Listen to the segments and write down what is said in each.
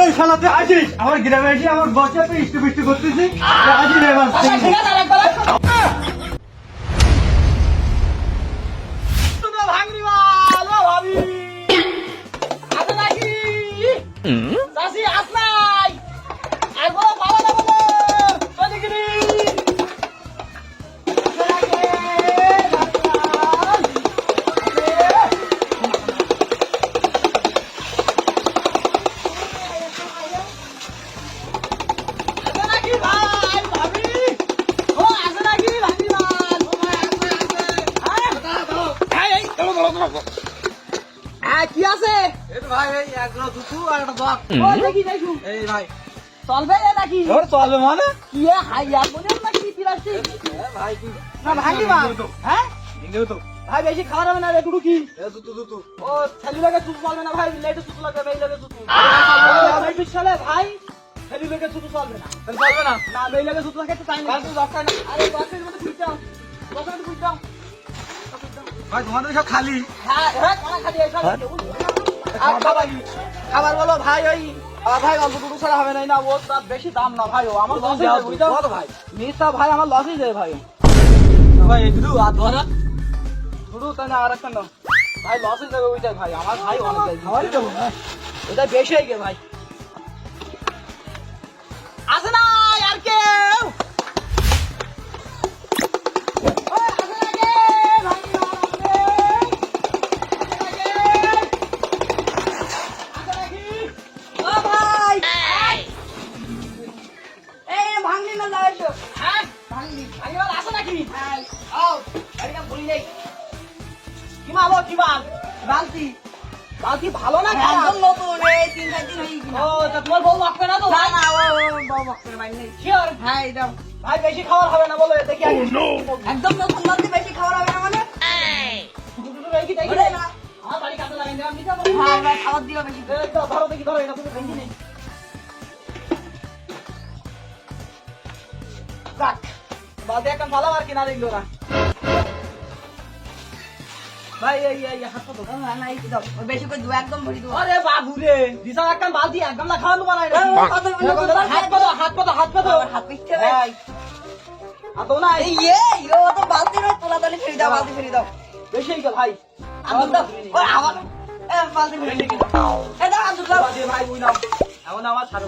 এই শালা তুই আসিস আমার গ্রামে এসে আমার বসে তুই ইষ্ট বৃষ্টি করতেছিস আসিস এবার কি আছে ভাই এই একটা দুটো আর একটা দক দেখি দেখু এই ভাই চলবে নাকি ওর চলবে মানে কি হাইয়া বলে নাকি প্লাস্টিক ভাই তুই না ভাঙি মা হ্যাঁ দিলেও তো ভাই বেশি খাওয়া যাবে না রে টুটু কি এ দুটো দুটো ও ছেলে লাগে চুপ চলবে না ভাই লেটে চুপ লাগবে এই লাগে চুপ এই পিছলে ভাই ছেলে লাগে চুপ চলবে না তাহলে চলবে না না এই লাগে চুপ লাগে তো টাইম কাল তুই দরকার না আরে বাসের মধ্যে বুঝ যাও বাসের মধ্যে বুঝ যাও ভাই তোমাদের সব খালি হ্যাঁ হ্যাঁ কোনা খালি এসব আর খাবার বলো ভাই ওই ভাই অল্প টুকু ছাড়া হবে না ও তার বেশি দাম না ভাই ও আমার লস হয়ে বুঝছো কত ভাই মিস্তা ভাই আমার লসই যায় ভাই ভাই এই দুটো আর ধরা শুরু তাই না আর একটা না ভাই লসই যাবে ওইটাই ভাই আমার ভাই অনেক যায় আমারই দেবো না ওটা বেশি হয়ে গে ভাই আসে না আর কেউ বালতি ভালো না একদম নতুন এই 3-4 দিন হয়ে গেল। ও তা তোমার বউ মাখবে না তো না না ও বউ বকতে পারি নাই। শিওর হ্যাঁ একদম ভাই বেশি খাওয়ার হবে না বলো দেখি আগে একদম নতুন বালতি বেশি খাওয়া হবে না মানে দুটো দেখি দেখি ওরে না। আমার বাড়ি কাছে লাগাই দেওয়া মিটা হ্যাঁ ভাই খাবার দিও বেশি ধরো দেখি ধরো এটা তুমি ভেঙে নেই যাক বাদে একটা ভালো আর কিনা দেখলো না ভাই এই হাত তো হ্যাঁ না এই দাও ওই বেশি করে দুয়া একদম ভরি দাও আরে বাবু রে দিশা একটা বালতি একদম না খাওয়ানো বানাই না হাত পাতো হাত পিছতে ভাই আর তো না এই ও তো বালতি না তোলা তালি ফেরি দাও বালতি ফেরি দাও বেশি হয়ে গেল ভাই আদর দাও ও আবার এ বালতি ফেরি দাও এ দাও আদর দাও বাজে ভাই বুঝ নাও এখন আমার ছাড়ো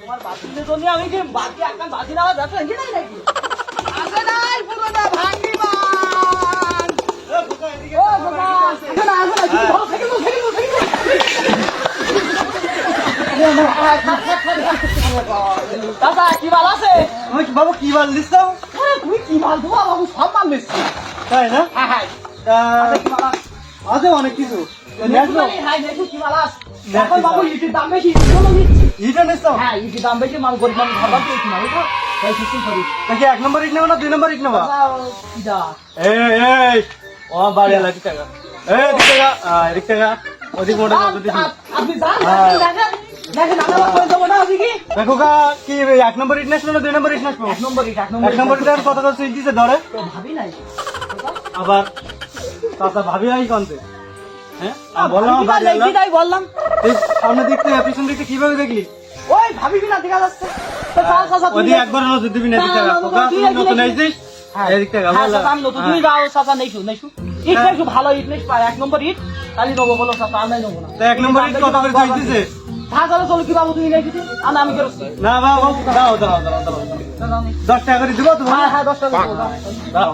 তোমার বাতিলের জন্য আমি যে বাতি একটা বাতি না যাচ্ছে নাকি নাকি আসে নাই পুরো না ভাঙি মান ও বাবা আসে না কি ভালো থেকে দাদা কি মাল আছে ওই বাবু কি মাল দিছ তুমি কি মাল দেবো বাবু সব মাল নিচ্ছি তাই না হ্যাঁ হ্যাঁ কি মাল আছে আছে অনেক কিছু হ্যাঁ দেখো কি মাল আছে এখন বাবু ইটির দাম বেশি চলো নিচ্ছি ইটা নিছ হ্যাঁ ইটির দাম বেশি মাল গরিব মানুষ ভালো পেয়েছি না বুঝছো তাই সিস্টেম করি নাকি 1 নম্বর ইট নেবা না 2 নম্বর ইট নেবা কিটা এই ও বাড়ি লাগি টাকা এই দিক টাকা এদিক টাকা ওদিক মোটা কত দিছি আপনি যান দেখেন আমরা করে দেবো না ওদিকে দেখো কা কি 1 নম্বর ইট নেছ না 2 নম্বর ইট নেছ এক নম্বর ইট 1 নম্বর ইট কত কত সুইচ দিছে ধরে তো ভাবি নাই আবার চাচা ভাবি আই কোনতে হ্যাঁ বললাম বাড়ি আলা তাই বললাম এই সামনে দিকতে পিছন দিকতে কিভাবে দেখলি ওই ভাবি না দেখা যাচ্ছে তো চাল চাচা তুমি ওদি একবার নজর দিবি না দিক টাকা তোকা নতুন আইছিস এদিক টাকা বল আমি নতুন তুমি যাও চাচা নেইছো ইট নেইছো ভালো ইট নেইছ পায় এক নম্বর ইট কালি নেবো বলো চাচা আমি নেবো না তো 1 নম্বর ইট কত করে সুইচ দিছে ঢাকালে চলো কি বাবু তুমি নেই দিতে আমি করছি না বাবা দাও 10 টাকা করে দিব তো হ্যাঁ হ্যাঁ 10 টাকা দেবো দাও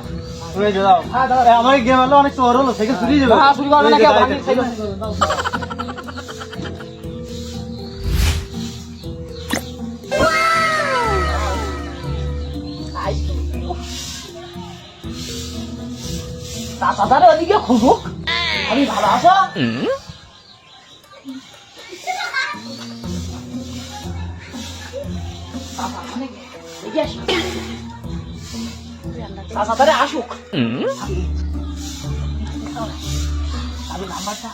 তুমি যাও হ্যাঁ দাও আমার গেম হলো অনেক চোর হলো সাইকেল চুরি যাবে হ্যাঁ চুরি করবে না কেউ ভাঙি ছিল চাচারে ওদিকে খুঁজুক আমি ভালো আছো চাচারে আসুক আমি নাম্বারটা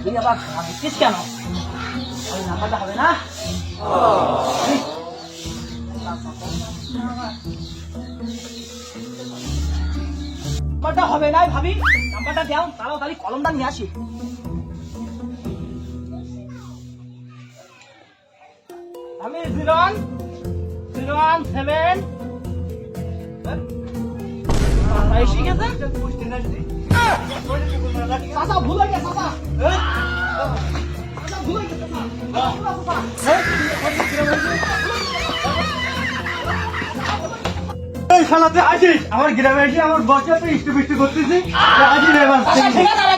তুই আবার দিচ্ছিস কেন ওই নাম্বারটা হবে না নাম্বারটা হবে না ভাবি নাম্বারটা দাও তাড়াতাড়ি কলমটা নিয়ে আসি আমি 017 ভাই শিখেছে চাচা ভুল হয়ে গেছে চাচা চাচা ভুল হয়ে গেছে এই শালা তুই আসিস আমার গ্রামে এসে আমার বসে তুই ইষ্ট করতেছিস আসিস এবার চাচা ঠিক আছে